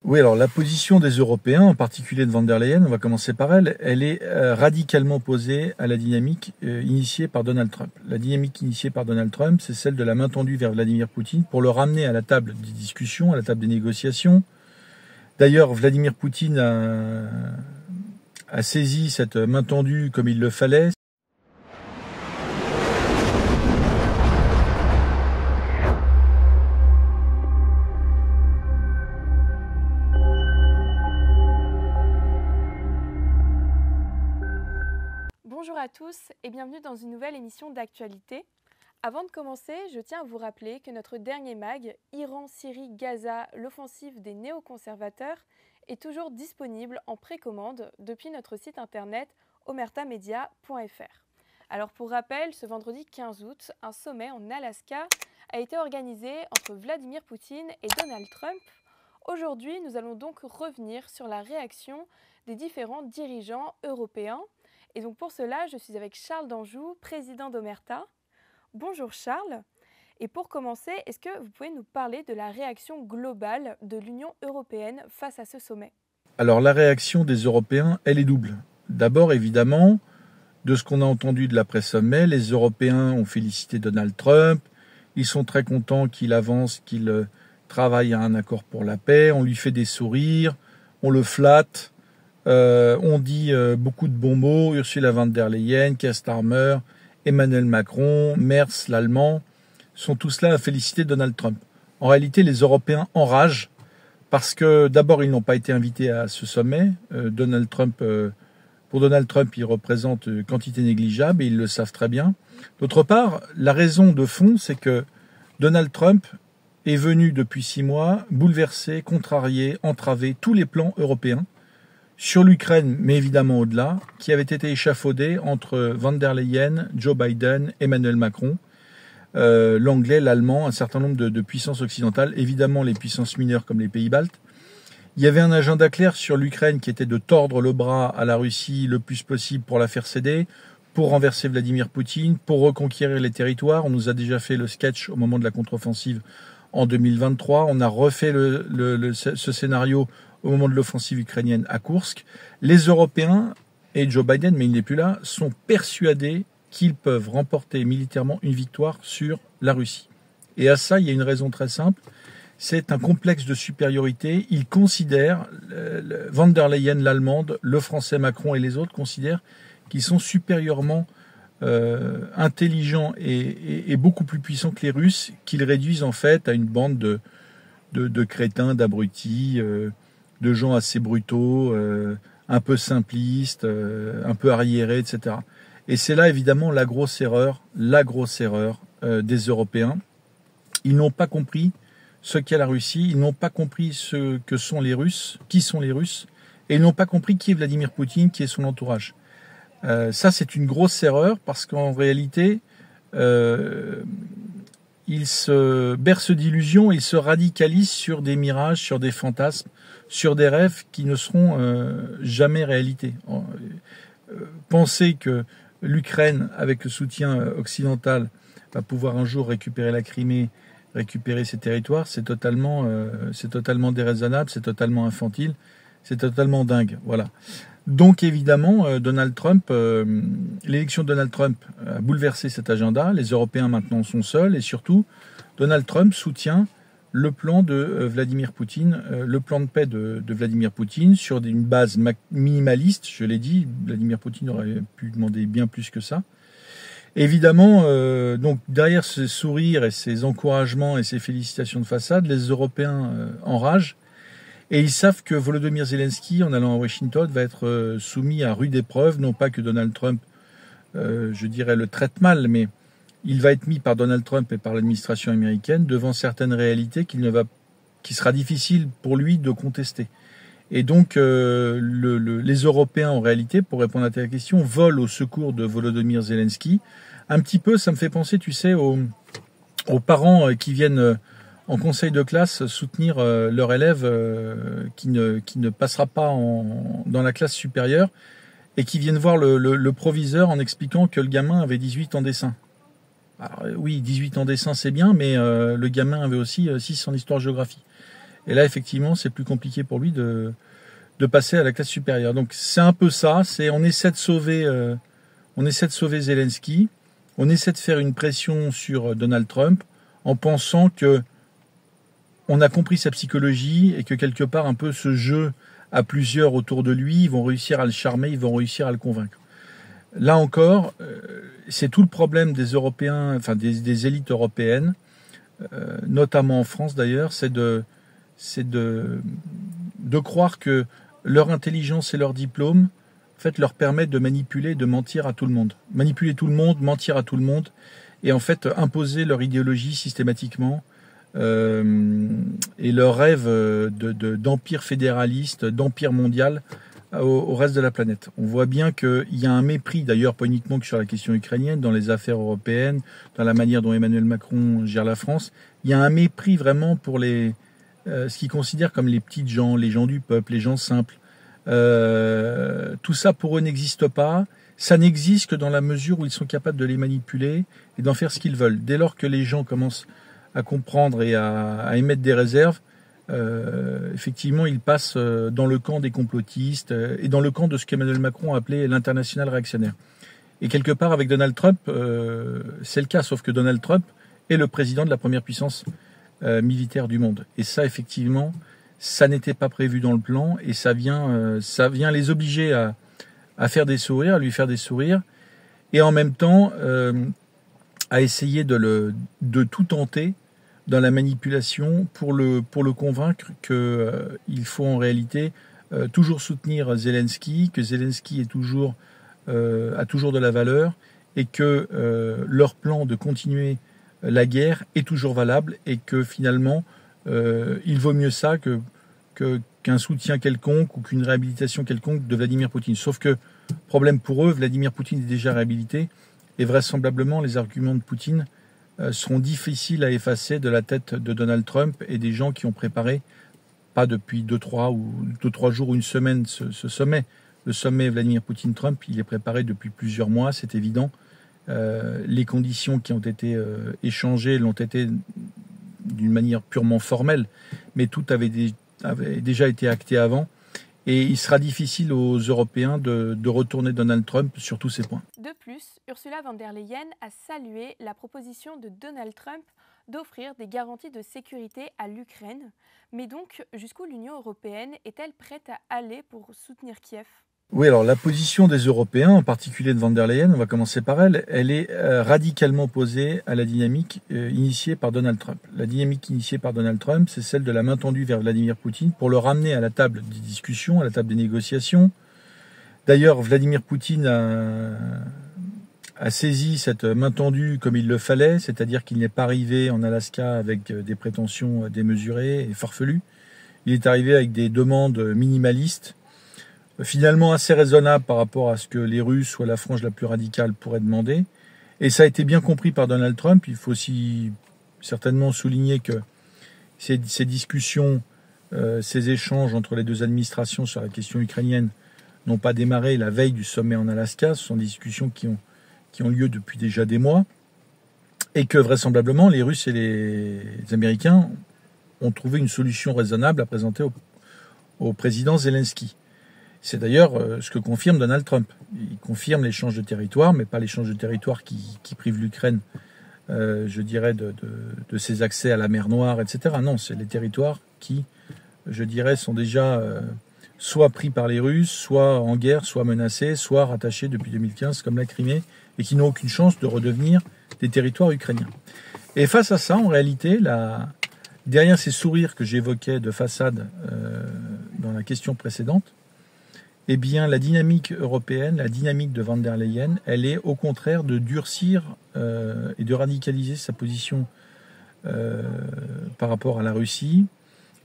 Oui, alors la position des Européens, en particulier de von der Leyen, on va commencer par elle, elle est radicalement opposée à la dynamique initiée par Donald Trump. La dynamique initiée par Donald Trump, c'est celle de la main tendue vers Vladimir Poutine pour le ramener à la table des discussions, à la table des négociations. D'ailleurs, Vladimir Poutine a saisi cette main tendue comme il le fallait. Bonjour à tous et bienvenue dans une nouvelle émission d'actualité. Avant de commencer, je tiens à vous rappeler que notre dernier mag, Iran, Syrie, Gaza, l'offensive des néoconservateurs, est toujours disponible en précommande depuis notre site internet omertamedia.fr. Alors pour rappel, ce vendredi 15 août, un sommet en Alaska a été organisé entre Vladimir Poutine et Donald Trump. Aujourd'hui, nous allons donc revenir sur la réaction des différents dirigeants européens. Et donc pour cela, je suis avec Charles Danjou, président d'Omerta. Bonjour Charles. Et pour commencer, est-ce que vous pouvez nous parler de la réaction globale de l'Union européenne face à ce sommet? Alors la réaction des Européens, elle est double. D'abord, évidemment, de ce qu'on a entendu de l'après-sommet, les Européens ont félicité Donald Trump. Ils sont très contents qu'il avance, qu'il travaille à un accord pour la paix. On lui fait des sourires, on le flatte. On dit beaucoup de bons mots, Ursula von der Leyen, Keir Starmer, Emmanuel Macron, Merz, l'Allemand, sont tous là à féliciter Donald Trump. En réalité, les Européens enragent parce que d'abord, ils n'ont pas été invités à ce sommet. Pour Donald Trump, il représente une quantité négligeable et ils le savent très bien. D'autre part, la raison de fond, c'est que Donald Trump est venu depuis 6 mois bouleverser, contrarier, entraver tous les plans européens sur l'Ukraine, mais évidemment au-delà, qui avait été échafaudé entre von der Leyen, Joe Biden, Emmanuel Macron, l'anglais, l'allemand, un certain nombre de puissances occidentales, évidemment les puissances mineures comme les pays baltes. Il y avait un agenda clair sur l'Ukraine qui était de tordre le bras à la Russie le plus possible pour la faire céder, pour renverser Vladimir Poutine, pour reconquérir les territoires. On nous a déjà fait le sketch au moment de la contre-offensive en 2023. On a refait ce scénario au moment de l'offensive ukrainienne à Koursk. Les Européens, et Joe Biden, mais il n'est plus là, sont persuadés qu'ils peuvent remporter militairement une victoire sur la Russie. Et à ça, il y a une raison très simple, c'est un complexe de supériorité. Ils considèrent, von der Leyen, l'allemande, le français Macron et les autres considèrent qu'ils sont supérieurement intelligents et beaucoup plus puissants que les Russes, qu'ils réduisent en fait à une bande de crétins, d'abrutis, de gens assez brutaux, un peu simplistes, un peu arriérés, etc. Et c'est là évidemment la grosse erreur des Européens. Ils n'ont pas compris ce qu'est la Russie, ils n'ont pas compris ce que sont les Russes, qui sont les Russes, et ils n'ont pas compris qui est Vladimir Poutine, qui est son entourage. Ça c'est une grosse erreur parce qu'en réalité, ils se bercent d'illusions, ils se radicalisent sur des mirages, sur des fantasmes, sur des rêves qui ne seront jamais réalité. Penser que l'Ukraine, avec le soutien occidental, va pouvoir un jour récupérer la Crimée, récupérer ses territoires, c'est totalement déraisonnable, c'est totalement infantile, c'est totalement dingue. Voilà. Donc évidemment, Donald Trump, l'élection de Donald Trump a bouleversé cet agenda. Les Européens maintenant sont seuls et surtout, Donald Trump soutient le plan de Vladimir Poutine, le plan de paix de Vladimir Poutine sur une base minimaliste. Je l'ai dit, Vladimir Poutine aurait pu demander bien plus que ça. Évidemment, donc derrière ces sourires et ces encouragements et ces félicitations de façade, les Européens enragent. Et ils savent que Volodymyr Zelensky, en allant à Washington, va être soumis à rude épreuve. Non pas que Donald Trump, je dirais, le traite mal, mais il va être mis par Donald Trump et par l'administration américaine devant certaines réalités qui sera difficile pour lui de contester. Et donc, les Européens, en réalité, pour répondre à ta question, volent au secours de Volodymyr Zelensky. Un petit peu, ça me fait penser, tu sais, aux parents qui viennent en conseil de classe soutenir leur élève qui ne passera pas dans la classe supérieure et qui viennent voir le proviseur en expliquant que le gamin avait 18 en dessin. Alors, oui, 18 en dessin c'est bien, mais le gamin avait aussi 6 en histoire-géographie. Et là, effectivement, c'est plus compliqué pour lui de passer à la classe supérieure. Donc c'est un peu ça, on essaie de sauver Zelensky, on essaie de faire une pression sur Donald Trump en pensant que on a compris sa psychologie et que quelque part un peu ce jeu à plusieurs autour de lui, ils vont réussir à le charmer, ils vont réussir à le convaincre. Là encore, c'est tout le problème des Européens, enfin des élites européennes, notamment en France d'ailleurs, c'est de croire que leur intelligence et leur diplôme, en fait, leur permettent de manipuler, de mentir à tout le monde. Manipuler tout le monde, mentir à tout le monde, et en fait imposer leur idéologie systématiquement et leur rêve d'empire fédéraliste, d'empire mondial au reste de la planète. On voit bien qu'il y a un mépris, d'ailleurs pas uniquement que sur la question ukrainienne, dans les affaires européennes, dans la manière dont Emmanuel Macron gère la France, il y a un mépris vraiment pour ce qu'ils considèrent comme les petites gens, les gens du peuple, les gens simples. Tout ça pour eux n'existe pas. Ça n'existe que dans la mesure où ils sont capables de les manipuler et d'en faire ce qu'ils veulent. Dès lors que les gens commencent à comprendre et à émettre des réserves, effectivement, ils passent dans le camp des complotistes et dans le camp de ce qu'Emmanuel Macron a appelé l'international réactionnaire. Et quelque part, avec Donald Trump, c'est le cas, sauf que Donald Trump est le président de la première puissance militaire du monde. Et ça, effectivement, ça n'était pas prévu dans le plan et ça vient les obliger à faire des sourires, à lui faire des sourires et en même temps à essayer de tout tenter dans la manipulation pour le convaincre qu'il faut en réalité toujours soutenir Zelensky, que Zelensky a toujours de la valeur et que leur plan de continuer la guerre est toujours valable et que finalement il vaut mieux ça qu'un soutien quelconque ou qu'une réhabilitation quelconque de Vladimir Poutine. Sauf que, problème pour eux, Vladimir Poutine est déjà réhabilité et vraisemblablement les arguments de Poutine seront difficiles à effacer de la tête de Donald Trump et des gens qui ont préparé, pas depuis 2-3 jours ou une semaine, ce sommet. Le sommet Vladimir Poutine-Trump, il est préparé depuis plusieurs mois, c'est évident. Les conditions qui ont été échangées l'ont été d'une manière purement formelle, mais tout avait déjà été acté avant. Et il sera difficile aux Européens de retourner Donald Trump sur tous ces points. De plus, Ursula von der Leyen a salué la proposition de Donald Trump d'offrir des garanties de sécurité à l'Ukraine. Mais donc, jusqu'où l'Union européenne est-elle prête à aller pour soutenir Kiev ? Oui, alors la position des Européens, en particulier de von der Leyen, on va commencer par elle est radicalement opposée à la dynamique initiée par Donald Trump. La dynamique initiée par Donald Trump, c'est celle de la main tendue vers Vladimir Poutine pour le ramener à la table des discussions, à la table des négociations. D'ailleurs, Vladimir Poutine a saisi cette main tendue comme il le fallait, c'est-à-dire qu'il n'est pas arrivé en Alaska avec des prétentions démesurées et farfelues. Il est arrivé avec des demandes minimalistes, finalement assez raisonnable par rapport à ce que les Russes ou la frange la plus radicale pourraient demander. Et ça a été bien compris par Donald Trump. Il faut aussi certainement souligner que ces discussions, ces échanges entre les deux administrations sur la question ukrainienne n'ont pas démarré la veille du sommet en Alaska. Ce sont des discussions qui ont lieu depuis déjà des mois. Et que vraisemblablement les Russes et les Américains ont trouvé une solution raisonnable à présenter au président Zelensky. C'est d'ailleurs ce que confirme Donald Trump. Il confirme l'échange de territoire, mais pas l'échange de territoire qui prive l'Ukraine, je dirais, de ses accès à la mer Noire, etc. Non, c'est les territoires qui, je dirais, sont déjà soit pris par les Russes, soit en guerre, soit menacés, soit rattachés depuis 2015, comme la Crimée, et qui n'ont aucune chance de redevenir des territoires ukrainiens. Et face à ça, en réalité, derrière ces sourires que j'évoquais de façade dans la question précédente, eh bien, la dynamique européenne, la dynamique de von der Leyen, elle est au contraire de durcir et de radicaliser sa position par rapport à la Russie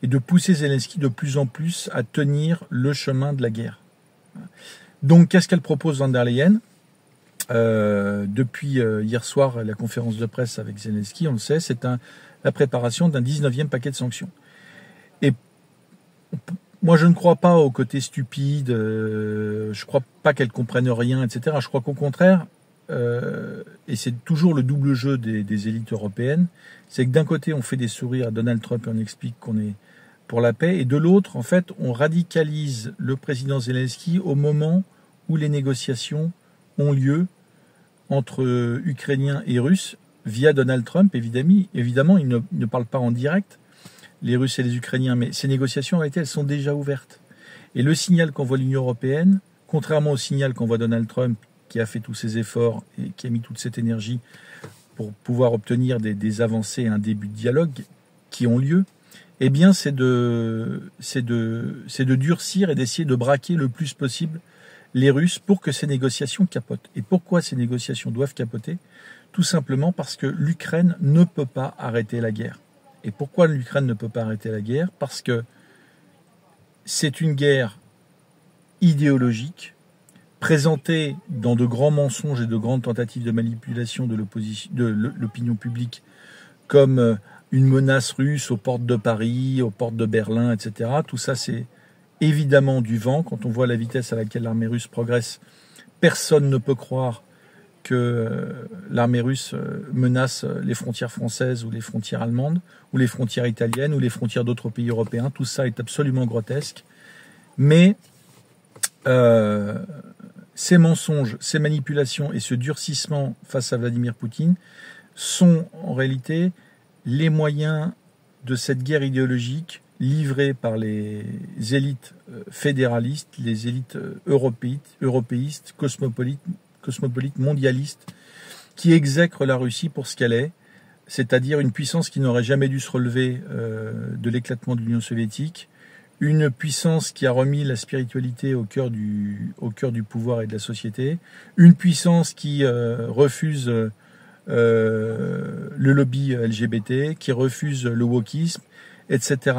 et de pousser Zelensky de plus en plus à tenir le chemin de la guerre. Donc, qu'est-ce qu'elle propose von der Leyen ? Depuis hier soir, la conférence de presse avec Zelensky, on le sait, c'est la préparation d'un 19e paquet de sanctions. Et moi, je ne crois pas au côté stupide, je ne crois pas qu'elle comprenne rien, etc. Je crois qu'au contraire, et c'est toujours le double jeu des élites européennes, c'est que d'un côté, on fait des sourires à Donald Trump et on explique qu'on est pour la paix, et de l'autre, en fait, on radicalise le président Zelensky au moment où les négociations ont lieu entre Ukrainiens et Russes via Donald Trump, évidemment, il ne parle pas en direct, les Russes et les Ukrainiens, mais ces négociations, en réalité, elles sont déjà ouvertes. Et le signal qu'envoie l'Union européenne, contrairement au signal qu'envoie Donald Trump, qui a fait tous ses efforts et qui a mis toute cette énergie pour pouvoir obtenir des avancées et un début de dialogue qui ont lieu, eh bien, c'est de durcir et d'essayer de braquer le plus possible les Russes pour que ces négociations capotent. Et pourquoi ces négociations doivent capoter? Tout simplement parce que l'Ukraine ne peut pas arrêter la guerre. Et pourquoi l'Ukraine ne peut pas arrêter la guerre? Parce que c'est une guerre idéologique, présentée dans de grands mensonges et de grandes tentatives de manipulation de l'opinion publique comme une menace russe aux portes de Paris, aux portes de Berlin, etc. Tout ça, c'est évidemment du vent. Quand on voit la vitesse à laquelle l'armée russe progresse, personne ne peut croire que l'armée russe menace les frontières françaises ou les frontières allemandes, ou les frontières italiennes, ou les frontières d'autres pays européens. Tout ça est absolument grotesque. Mais ces mensonges, ces manipulations et ce durcissement face à Vladimir Poutine sont en réalité les moyens de cette guerre idéologique livrée par les élites fédéralistes, les élites européistes, cosmopolites, mondialistes, qui exècrent la Russie pour ce qu'elle est, c'est-à-dire une puissance qui n'aurait jamais dû se relever de l'éclatement de l'Union soviétique, une puissance qui a remis la spiritualité au cœur du pouvoir et de la société, une puissance qui refuse le lobby LGBT, qui refuse le wokisme, etc.,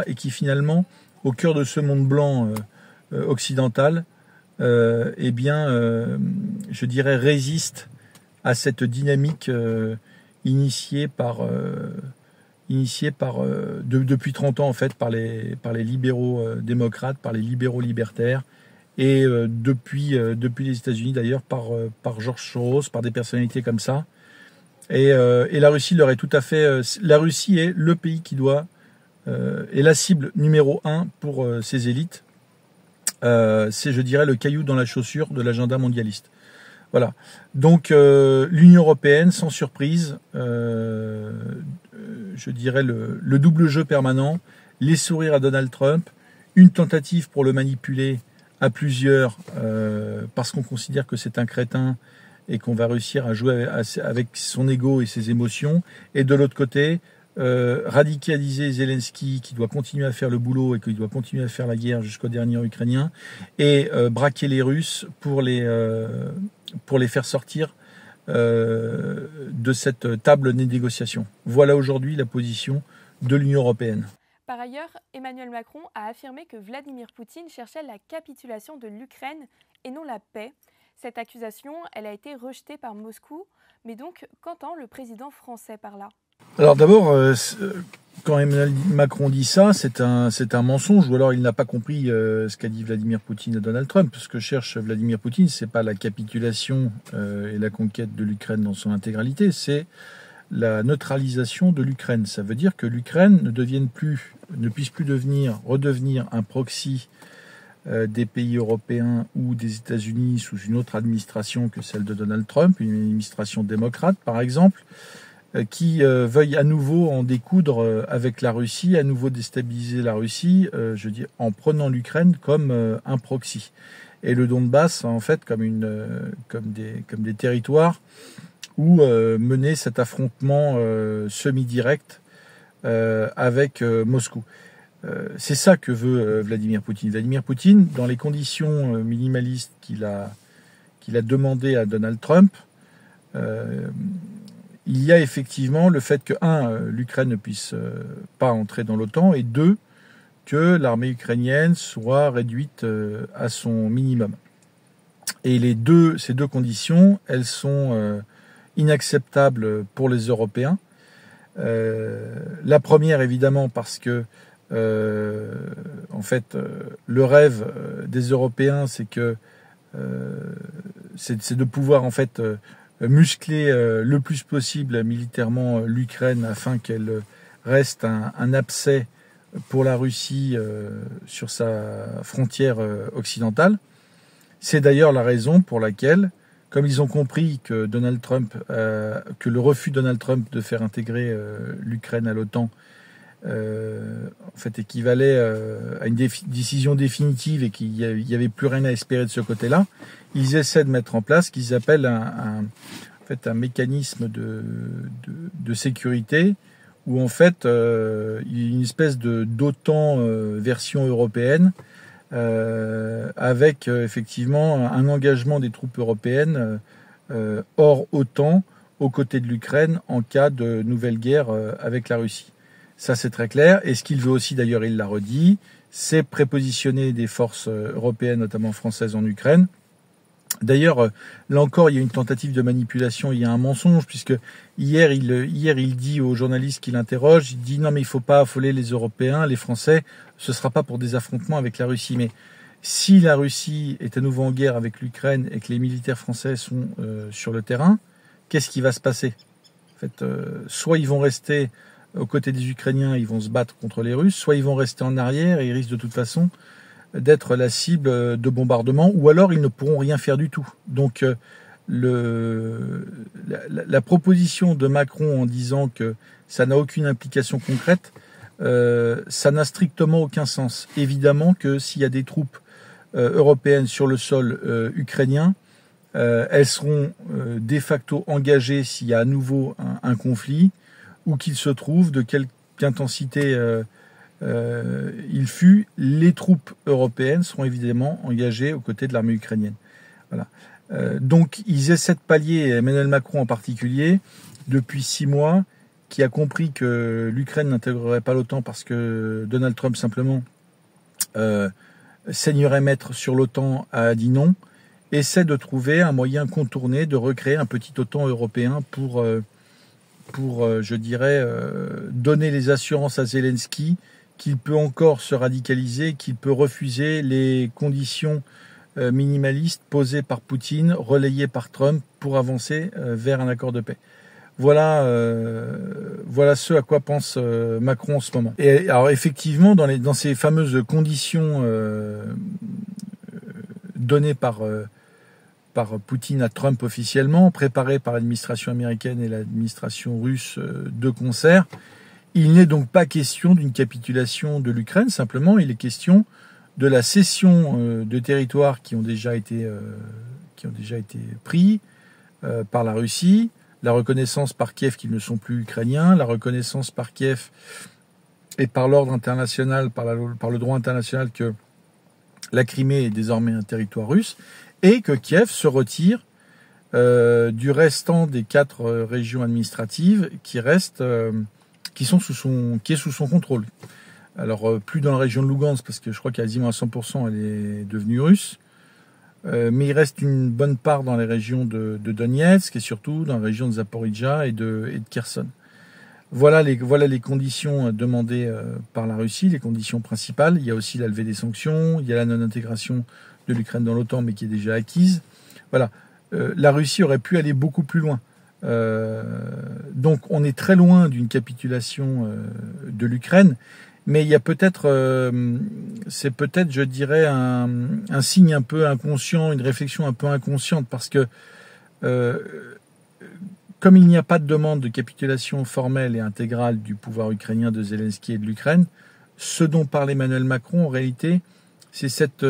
et qui finalement, au cœur de ce monde blanc occidental, je dirais, résiste à cette dynamique initiée depuis 30 ans en fait par les libéraux démocrates, par les libéraux libertaires, et depuis les États-Unis d'ailleurs par George Soros, par des personnalités comme ça. Et la Russie leur est tout à fait. La Russie est le pays qui doit est la cible numéro 1 pour ces élites. C'est, je dirais, le caillou dans la chaussure de l'agenda mondialiste. Voilà. Donc l'Union européenne, sans surprise, je dirais le double jeu permanent, les sourires à Donald Trump, une tentative pour le manipuler à plusieurs parce qu'on considère que c'est un crétin et qu'on va réussir à jouer avec son ego et ses émotions, et de l'autre côté radicaliser Zelensky qui doit continuer à faire le boulot et qui doit continuer à faire la guerre jusqu'au dernier Ukrainien, et braquer les Russes pour les faire sortir de cette table de négociation. Voilà aujourd'hui la position de l'Union européenne. Par ailleurs, Emmanuel Macron a affirmé que Vladimir Poutine cherchait la capitulation de l'Ukraine et non la paix. Cette accusation, elle a été rejetée par Moscou, mais donc qu'entend le président français par là? Alors d'abord, quand Emmanuel Macron dit ça, c'est un mensonge, ou alors il n'a pas compris ce qu'a dit Vladimir Poutine à Donald Trump. Ce que cherche Vladimir Poutine, c'est pas la capitulation et la conquête de l'Ukraine dans son intégralité, c'est la neutralisation de l'Ukraine. Ça veut dire que l'Ukraine ne puisse plus redevenir un proxy des pays européens ou des États-Unis sous une autre administration que celle de Donald Trump, une administration démocrate par exemple, qui veuille à nouveau en découdre avec la Russie, à nouveau déstabiliser la Russie, en prenant l'Ukraine comme un proxy. Et le Donbass, en fait, comme des territoires où mener cet affrontement semi-direct avec Moscou. C'est ça que veut Vladimir Poutine. Vladimir Poutine, dans les conditions minimalistes qu'il a demandé à Donald Trump, il y a effectivement le fait que, l'Ukraine ne puisse pas entrer dans l'OTAN, et 2, que l'armée ukrainienne soit réduite à son minimum. Et ces deux conditions, elles sont inacceptables pour les Européens. La première, évidemment, parce que le rêve des Européens, c'est de pouvoir en fait muscler le plus possible militairement l'Ukraine afin qu'elle reste un abcès pour la Russie sur sa frontière occidentale. C'est d'ailleurs la raison pour laquelle, comme ils ont compris que Donald Trump, que le refus de Donald Trump de faire intégrer l'Ukraine à l'OTAN en fait équivalait à une décision définitive et qu'il n'y avait plus rien à espérer de ce côté-là, ils essaient de mettre en place ce qu'ils appellent en fait, un mécanisme de sécurité où en fait il y a une espèce d'OTAN version européenne avec effectivement un engagement des troupes européennes hors OTAN aux côtés de l'Ukraine en cas de nouvelle guerre avec la Russie. Ça c'est très clair, et ce qu'il veut aussi d'ailleurs, il l'a redit, c'est prépositionner des forces européennes, notamment françaises en Ukraine. D'ailleurs, là encore, il y a une tentative de manipulation, il y a un mensonge, puisque hier il dit aux journalistes qui l'interrogent, il dit non mais il ne faut pas affoler les Européens, les Français, ce ne sera pas pour des affrontements avec la Russie. Mais si la Russie est à nouveau en guerre avec l'Ukraine et que les militaires français sont sur le terrain, qu'est-ce qui va se passer? En fait, soit ils vont rester aux côtés des Ukrainiens, ils vont se battre contre les Russes, soit ils vont rester en arrière et ils risquent de toute façon d'être la cible de bombardement, ou alors ils ne pourront rien faire du tout. Donc la proposition de Macron en disant que ça n'a aucune implication concrète, ça n'a strictement aucun sens. Évidemment que s'il y a des troupes européennes sur le sol ukrainien, elles seront de facto engagées s'il y a à nouveau un conflit, où qu'il se trouve, de quelque intensité il fut, les troupes européennes seront évidemment engagées aux côtés de l'armée ukrainienne. Voilà. Donc ils essaient de pallier, Emmanuel Macron en particulier, depuis 6 mois, qui a compris que l'Ukraine n'intégrerait pas l'OTAN parce que Donald Trump simplement saignerait maître sur l'OTAN, a dit non, essaie de trouver un moyen contourné de recréer un petit OTAN européen pour je dirais, donner les assurances à Zelensky qu'il peut encore se radicaliser, qu'il peut refuser les conditions minimalistes posées par Poutine, relayées par Trump pour avancer vers un accord de paix. Voilà ce à quoi pense Macron en ce moment. Et alors effectivement, dans ces fameuses conditions données par Poutine à Trump officiellement, préparées par l'administration américaine et l'administration russe de concert, il n'est donc pas question d'une capitulation de l'Ukraine, simplement il est question de la cession de territoires qui ont déjà été pris par la Russie, la reconnaissance par Kiev qu'ils ne sont plus ukrainiens, la reconnaissance par Kiev et par l'ordre international, par le droit international, que la Crimée est désormais un territoire russe, et que Kiev se retire du restant des 4 régions administratives qui est sous son contrôle. Alors plus dans la région de Lugansk, parce que je crois qu'à quasiment à 100% elle est devenue russe, mais il reste une bonne part dans les régions de Donetsk et surtout dans la région de Zaporijia et de Kherson. Voilà les conditions demandées par la Russie, les conditions principales. Il y a aussi la levée des sanctions, il y a la non-intégration de l'Ukraine dans l'OTAN, mais qui est déjà acquise. Voilà, la Russie aurait pu aller beaucoup plus loin. Donc on est très loin d'une capitulation de l'Ukraine, mais il y a c'est peut-être, je dirais, un signe un peu inconscient, une réflexion un peu inconsciente, parce que comme il n'y a pas de demande de capitulation formelle et intégrale du pouvoir ukrainien, de Zelensky et de l'Ukraine, ce dont parle Emmanuel Macron, en réalité, c'est cette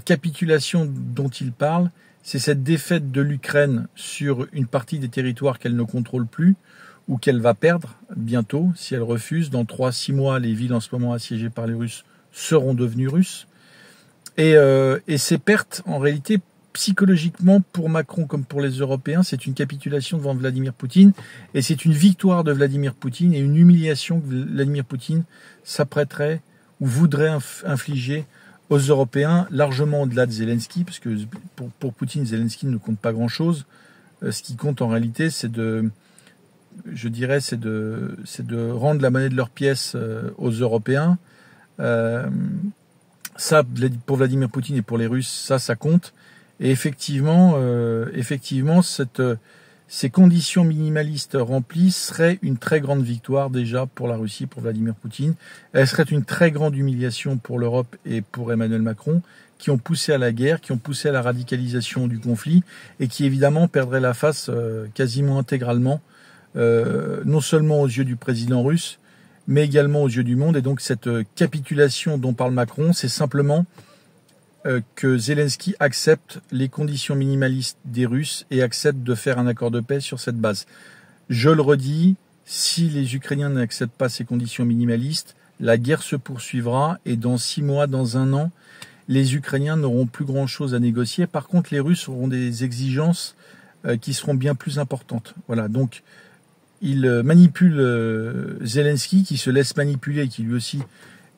capitulation dont il parle, c'est cette défaite de l'Ukraine sur une partie des territoires qu'elle ne contrôle plus, ou qu'elle va perdre bientôt si elle refuse. Dans 3-6 mois, les villes en ce moment assiégées par les Russes seront devenues russes. Et ces pertes, en réalité, psychologiquement, pour Macron comme pour les Européens, c'est une capitulation devant Vladimir Poutine, et c'est une victoire de Vladimir Poutine et une humiliation que Vladimir Poutine s'apprêterait ou voudrait infliger aux Européens, largement au-delà de Zelensky, parce que pour Poutine, Zelensky ne compte pas grand-chose. Ce qui compte en réalité, c'est de rendre la monnaie de leur pièce aux Européens. Ça, pour Vladimir Poutine et pour les Russes, ça compte. Et effectivement, ces conditions minimalistes remplies seraient une très grande victoire déjà pour la Russie, pour Vladimir Poutine. Elle serait une très grande humiliation pour l'Europe et pour Emmanuel Macron, qui ont poussé à la guerre, qui ont poussé à la radicalisation du conflit et qui évidemment perdraient la face quasiment intégralement, non seulement aux yeux du président russe, mais également aux yeux du monde. Et donc cette capitulation dont parle Macron, c'est simplement que Zelensky accepte les conditions minimalistes des Russes et accepte de faire un accord de paix sur cette base. Je le redis, si les Ukrainiens n'acceptent pas ces conditions minimalistes, la guerre se poursuivra et dans 6 mois, dans 1 an, les Ukrainiens n'auront plus grand-chose à négocier. Par contre, les Russes auront des exigences qui seront bien plus importantes. Voilà, donc il manipule Zelensky, qui se laisse manipuler, qui lui aussi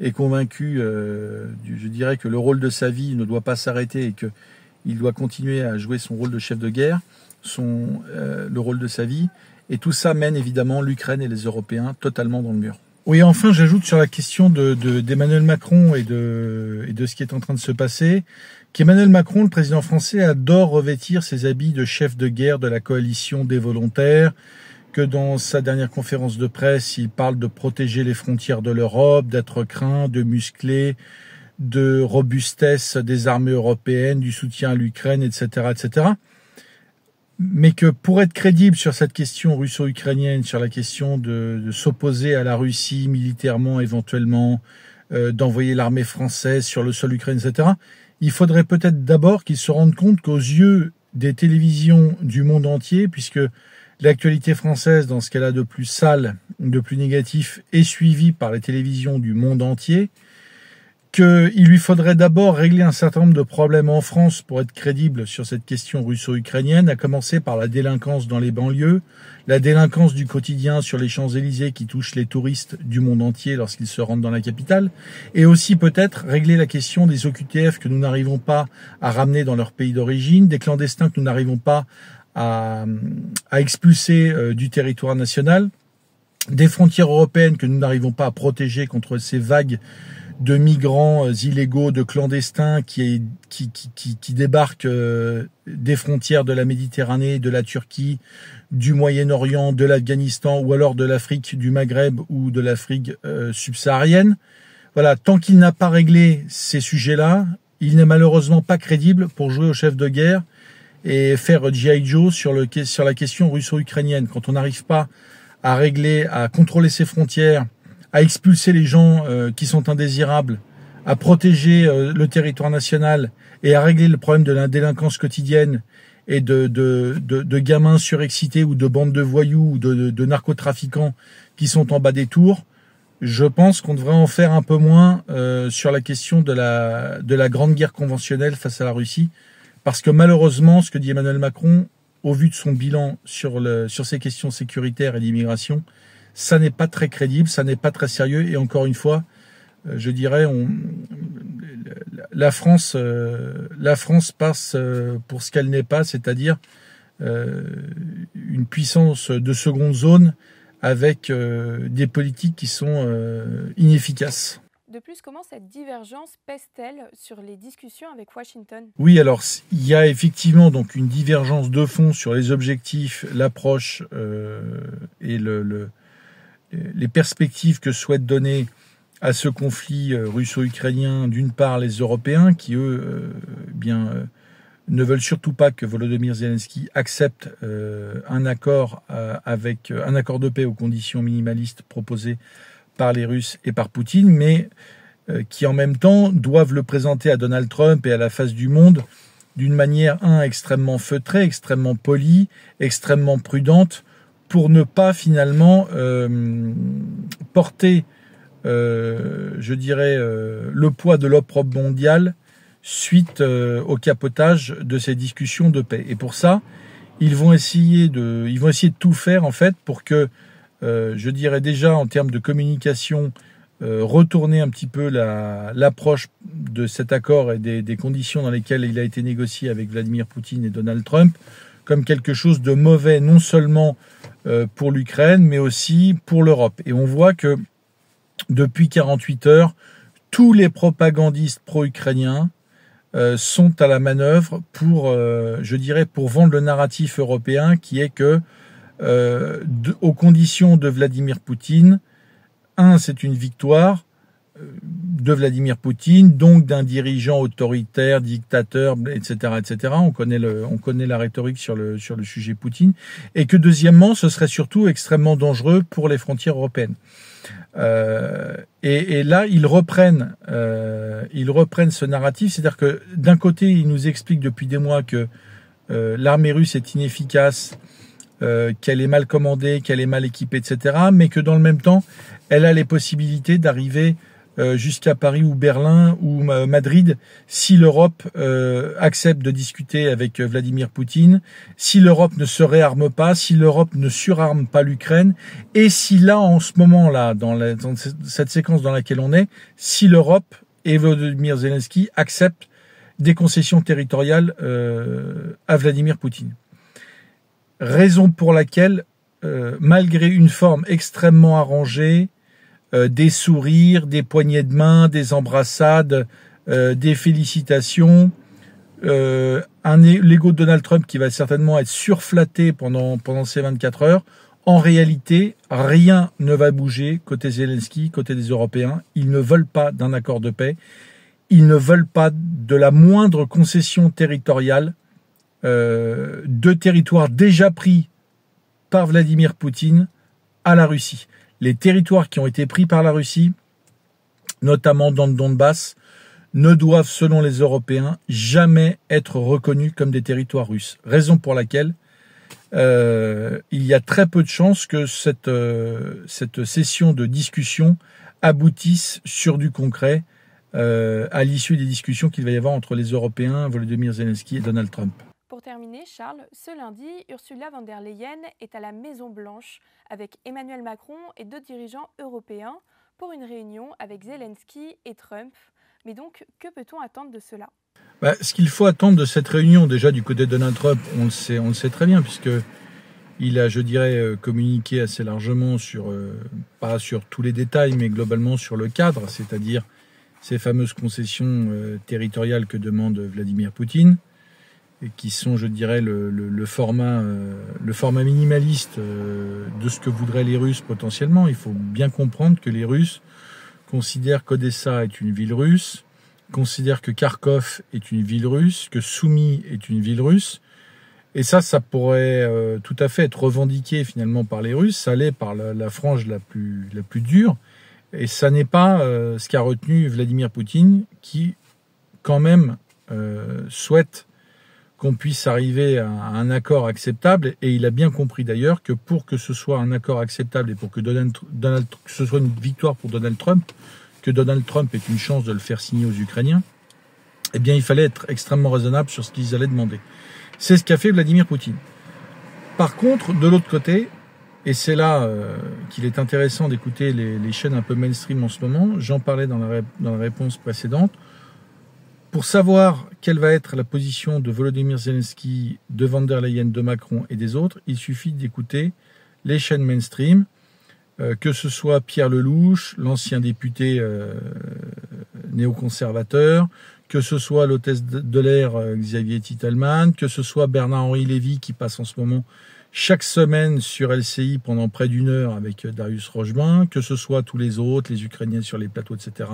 est convaincu, je dirais que le rôle de sa vie ne doit pas s'arrêter et qu'il doit continuer à jouer son rôle de chef de guerre, le rôle de sa vie. Et tout ça mène évidemment l'Ukraine et les Européens totalement dans le mur. Oui, enfin, j'ajoute sur la question d'Emmanuel Macron et de ce qui est en train de se passer, qu'Emmanuel Macron, le président français, adore revêtir ses habits de chef de guerre de la coalition des volontaires, que dans sa dernière conférence de presse, il parle de protéger les frontières de l'Europe, d'être craint, de muscler, de robustesse des armées européennes, du soutien à l'Ukraine, etc., etc. Mais que pour être crédible sur cette question russo-ukrainienne, sur la question de s'opposer à la Russie militairement éventuellement, d'envoyer l'armée française sur le sol ukrainien, etc., il faudrait peut-être d'abord qu'il se rende compte qu'aux yeux des télévisions du monde entier, puisque l'actualité française, dans ce qu'elle a de plus sale, de plus négatif, est suivie par les télévisions du monde entier, qu'il lui faudrait d'abord régler un certain nombre de problèmes en France pour être crédible sur cette question russo-ukrainienne, à commencer par la délinquance dans les banlieues, la délinquance du quotidien sur les Champs-Élysées qui touche les touristes du monde entier lorsqu'ils se rendent dans la capitale, et aussi peut-être régler la question des OQTF que nous n'arrivons pas à ramener dans leur pays d'origine, des clandestins que nous n'arrivons pas à expulser du territoire national, des frontières européennes que nous n'arrivons pas à protéger contre ces vagues de migrants illégaux, de clandestins qui débarquent des frontières de la Méditerranée, de la Turquie, du Moyen-Orient, de l'Afghanistan ou alors de l'Afrique du Maghreb ou de l'Afrique subsaharienne. Voilà, tant qu'il n'a pas réglé ces sujets-là, il n'est malheureusement pas crédible pour jouer au chef de guerre et faire G.I. Joe sur la question russo-ukrainienne. Quand on n'arrive pas à régler, à contrôler ses frontières, à expulser les gens qui sont indésirables, à protéger le territoire national et à régler le problème de la délinquance quotidienne et de gamins surexcités ou de bandes de voyous ou de narcotrafiquants qui sont en bas des tours, je pense qu'on devrait en faire un peu moins sur la question de la grande guerre conventionnelle face à la Russie. Parce que malheureusement, ce que dit Emmanuel Macron, au vu de son bilan sur ces questions sécuritaires et d'immigration, ça n'est pas très crédible, ça n'est pas très sérieux. Et encore une fois, je dirais, la France passe pour ce qu'elle n'est pas, c'est-à-dire une puissance de seconde zone avec des politiques qui sont inefficaces. De plus, comment cette divergence pèse-t-elle sur les discussions avec Washington ? Oui, alors il y a effectivement donc une divergence de fond sur les objectifs, l'approche et les perspectives que souhaitent donner à ce conflit russo-ukrainien, d'une part les Européens qui eux ne veulent surtout pas que Volodymyr Zelensky accepte un accord de paix aux conditions minimalistes proposées par les Russes et par Poutine, mais qui en même temps doivent le présenter à Donald Trump et à la face du monde d'une manière, extrêmement feutrée, extrêmement polie, extrêmement prudente, pour ne pas finalement porter, je dirais, le poids de l'opprobre mondial suite au capotage de ces discussions de paix. Et pour ça, ils vont essayer de tout faire en fait pour que je dirais déjà en termes de communication, retourner un petit peu l'approche de cet accord et des conditions dans lesquelles il a été négocié avec Vladimir Poutine et Donald Trump comme quelque chose de mauvais, non seulement pour l'Ukraine, mais aussi pour l'Europe. Et on voit que depuis 48 heures, tous les propagandistes pro-ukrainiens sont à la manœuvre pour, je dirais, pour vendre le narratif européen qui est que, aux conditions de Vladimir Poutine, c'est une victoire de Vladimir Poutine, donc d'un dirigeant autoritaire, dictateur, etc., etc. On connaît la rhétorique sur le sujet Poutine, et que deuxièmement, ce serait surtout extrêmement dangereux pour les frontières européennes. Et là, ils reprennent ce narratif, c'est-à-dire que d'un côté, ils nous expliquent depuis des mois que l'armée russe est inefficace, qu'elle est mal commandée, qu'elle est mal équipée, etc., mais que dans le même temps, elle a les possibilités d'arriver jusqu'à Paris ou Berlin ou Madrid si l'Europe accepte de discuter avec Vladimir Poutine, si l'Europe ne se réarme pas, si l'Europe ne surarme pas l'Ukraine, et si là, en ce moment-là, dans cette séquence dans laquelle on est, si l'Europe et Volodymyr Zelensky acceptent des concessions territoriales à Vladimir Poutine. Raison pour laquelle, malgré une forme extrêmement arrangée, des sourires, des poignées de main, des embrassades, des félicitations, l'ego de Donald Trump qui va certainement être surflatté pendant ces 24 heures. En réalité, rien ne va bouger côté Zelensky, côté des Européens. Ils ne veulent pas d'un accord de paix. Ils ne veulent pas de la moindre concession territoriale de territoires déjà pris par Vladimir Poutine à la Russie. Les territoires qui ont été pris par la Russie, notamment dans le Donbass, ne doivent, selon les Européens, jamais être reconnus comme des territoires russes. Raison pour laquelle il y a très peu de chances que cette session de discussion aboutisse sur du concret à l'issue des discussions qu'il va y avoir entre les Européens, Volodymyr Zelensky et Donald Trump. Pour terminer, Charles, ce lundi, Ursula von der Leyen est à la Maison-Blanche avec Emmanuel Macron et d'autres dirigeants européens pour une réunion avec Zelensky et Trump. Mais donc, que peut-on attendre de cela ? Ce qu'il faut attendre de cette réunion, déjà du côté de Donald Trump, on le sait très bien, puisqu'il a, je dirais, communiqué assez largement pas sur tous les détails, mais globalement sur le cadre, c'est-à-dire ces fameuses concessions territoriales que demande Vladimir Poutine, et qui sont, je dirais, le format minimaliste de ce que voudraient les Russes potentiellement. Il faut bien comprendre que les Russes considèrent qu'Odessa est une ville russe, considèrent que Kharkov est une ville russe, que Soumy est une ville russe. Et ça pourrait tout à fait être revendiqué finalement par les Russes. Ça l'est par la frange la plus dure. Et ça n'est pas ce qu'a retenu Vladimir Poutine, qui quand même souhaite qu'on puisse arriver à un accord acceptable, et il a bien compris d'ailleurs que pour que ce soit un accord acceptable et pour que que ce soit une victoire pour Donald Trump, que Donald Trump ait une chance de le faire signer aux Ukrainiens, eh bien il fallait être extrêmement raisonnable sur ce qu'ils allaient demander. C'est ce qu'a fait Vladimir Poutine. Par contre, de l'autre côté, et c'est là qu'il est intéressant d'écouter les chaînes un peu mainstream en ce moment, j'en parlais dans la réponse précédente, pour savoir quelle va être la position de Volodymyr Zelensky, de von der Leyen, de Macron et des autres, il suffit d'écouter les chaînes mainstream, que ce soit Pierre Lelouch, l'ancien député néoconservateur, que ce soit l'hôtesse de l'air Xavier Titelman, que ce soit Bernard-Henri Lévy qui passe en ce moment chaque semaine sur LCI pendant près d'1 heure avec Darius Rochebin, que ce soit tous les autres, les Ukrainiens sur les plateaux, etc.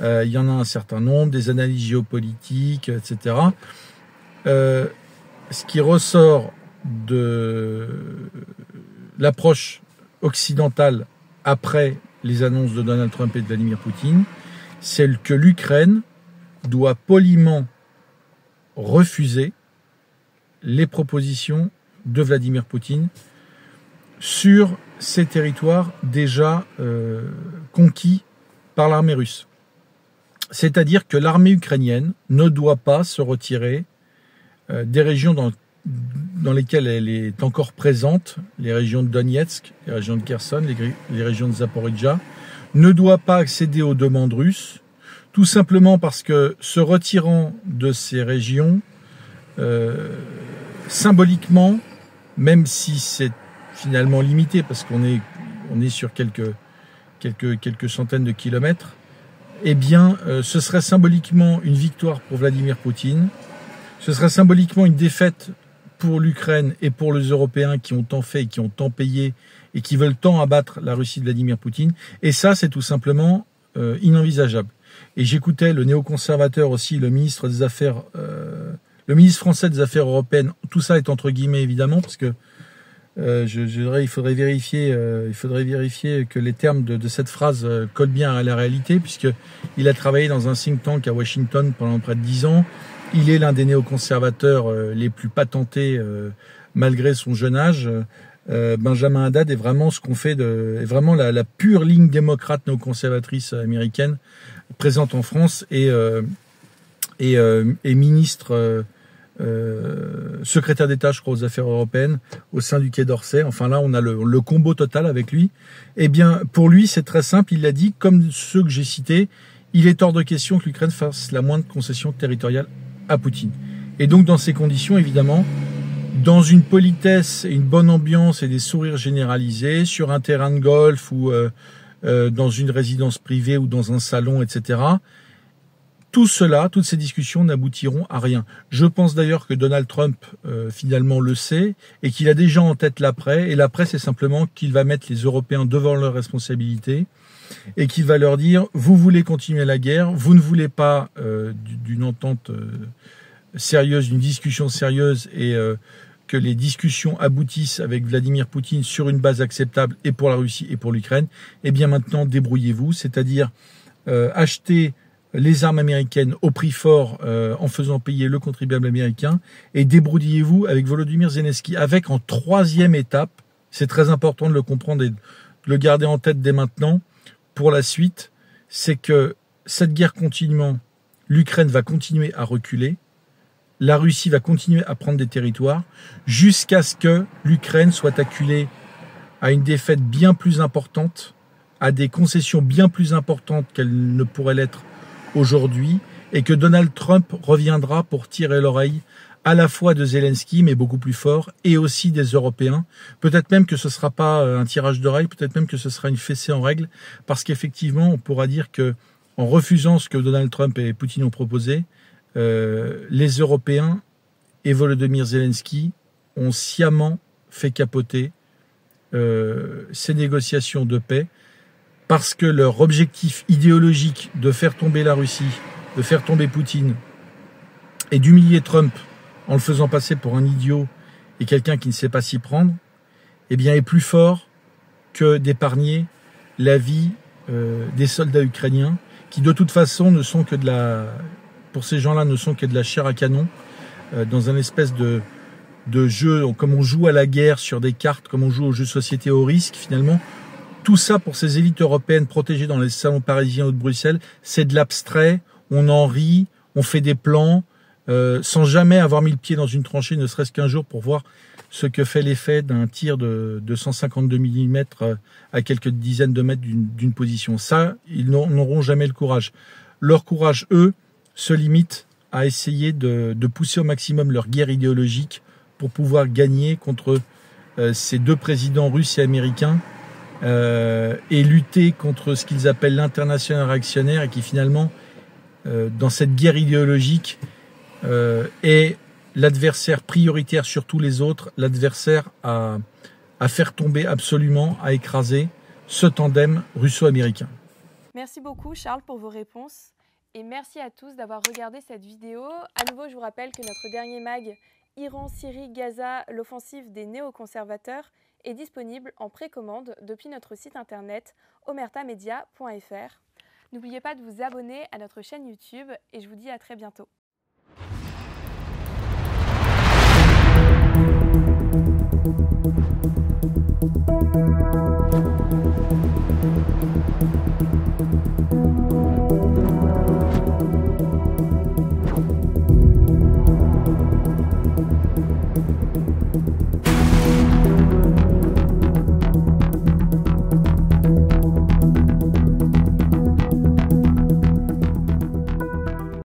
Il y en a un certain nombre, des analyses géopolitiques, etc. Ce qui ressort de l'approche occidentale après les annonces de Donald Trump et de Vladimir Poutine, c'est que l'Ukraine doit poliment refuser les propositions de Vladimir Poutine sur ces territoires déjà conquis par l'armée russe. C'est-à-dire que l'armée ukrainienne ne doit pas se retirer des régions dans lesquelles elle est encore présente, les régions de Donetsk, les régions de Kherson, les régions de Zaporijjia, ne doit pas accéder aux demandes russes, tout simplement parce que se retirant de ces régions, symboliquement, même si c'est finalement limité, parce qu'on est sur quelques centaines de kilomètres, eh bien, ce serait symboliquement une victoire pour Vladimir Poutine, ce serait symboliquement une défaite pour l'Ukraine et pour les Européens qui ont tant fait et qui ont tant payé et qui veulent tant abattre la Russie de Vladimir Poutine. Et ça, c'est tout simplement inenvisageable. Et j'écoutais le néoconservateur aussi, le ministre des Affaires, le ministre français des Affaires européennes. Tout ça est entre guillemets évidemment, parce que il faudrait vérifier que les termes de cette phrase collent bien à la réalité, puisque il a travaillé dans un think tank à Washington pendant près de 10 ans. Il est l'un des néoconservateurs les plus patentés malgré son jeune âge. Benjamin Haddad est vraiment est vraiment la pure ligne démocrate néoconservatrice américaine présente en France et ministre, secrétaire d'État, je crois, aux affaires européennes au sein du Quai d'Orsay. Enfin là, on a le combo total avec lui. Eh bien, pour lui, c'est très simple. Il l'a dit, comme ceux que j'ai cités, il est hors de question que l'Ukraine fasse la moindre concession territoriale à Poutine. Et donc, dans ces conditions, évidemment, dans une politesse et une bonne ambiance et des sourires généralisés, sur un terrain de golf ou dans une résidence privée ou dans un salon, etc., tout cela, toutes ces discussions n'aboutiront à rien. Je pense d'ailleurs que Donald Trump, finalement, le sait et qu'il a déjà en tête l'après. Et l'après, c'est simplement qu'il va mettre les Européens devant leurs responsabilités et qu'il va leur dire « Vous voulez continuer la guerre, vous ne voulez pas d'une entente sérieuse, d'une discussion sérieuse et que les discussions aboutissent avec Vladimir Poutine sur une base acceptable et pour la Russie et pour l'Ukraine. Eh bien maintenant, débrouillez-vous, c'est-à-dire achetez les armes américaines au prix fort en faisant payer le contribuable américain et débrouillez-vous avec Volodymyr Zelensky. Avec en troisième étape, c'est très important de le comprendre et de le garder en tête dès maintenant pour la suite, c'est que cette guerre continuant, l'Ukraine va continuer à reculer, la Russie va continuer à prendre des territoires jusqu'à ce que l'Ukraine soit acculée à une défaite bien plus importante, à des concessions bien plus importantes qu'elle ne pourrait l'être aujourd'hui, et que Donald Trump reviendra pour tirer l'oreille à la fois de Zelensky, mais beaucoup plus fort, et aussi des Européens. Peut-être même que ce ne sera pas un tirage d'oreille, peut-être même que ce sera une fessée en règle, parce qu'effectivement, on pourra dire que en refusant ce que Donald Trump et Poutine ont proposé, les Européens et Volodymyr Zelensky ont sciemment fait capoter ces négociations de paix, parce que leur objectif idéologique de faire tomber la Russie, de faire tomber Poutine et d'humilier Trump en le faisant passer pour un idiot et quelqu'un qui ne sait pas s'y prendre, eh bien, est plus fort que d'épargner la vie des soldats ukrainiens qui, de toute façon, pour ces gens-là, ne sont que de la chair à canon dans un espèce de jeu, comme on joue à la guerre sur des cartes, comme on joue aux jeux de société au risque, finalement. Tout ça, pour ces élites européennes protégées dans les salons parisiens ou de Bruxelles, c'est de l'abstrait, on en rit, on fait des plans, sans jamais avoir mis le pied dans une tranchée, ne serait-ce qu'un jour, pour voir ce que fait l'effet d'un tir de 152 mm à quelques dizaines de mètres d'une position. Ça, ils n'auront jamais le courage. Leur courage, eux, se limite à essayer de pousser au maximum leur guerre idéologique pour pouvoir gagner contre ces deux présidents russes et américains et lutter contre ce qu'ils appellent l'international réactionnaire et qui finalement, dans cette guerre idéologique, est l'adversaire prioritaire sur tous les autres, l'adversaire à faire tomber absolument, à écraser ce tandem russo-américain. Merci beaucoup Charles pour vos réponses. Et merci à tous d'avoir regardé cette vidéo. À nouveau, je vous rappelle que notre dernier mag, Iran, Syrie, Gaza, l'offensive des néoconservateurs, est disponible en précommande depuis notre site internet omertamedia.fr. N'oubliez pas de vous abonner à notre chaîne YouTube et je vous dis à très bientôt.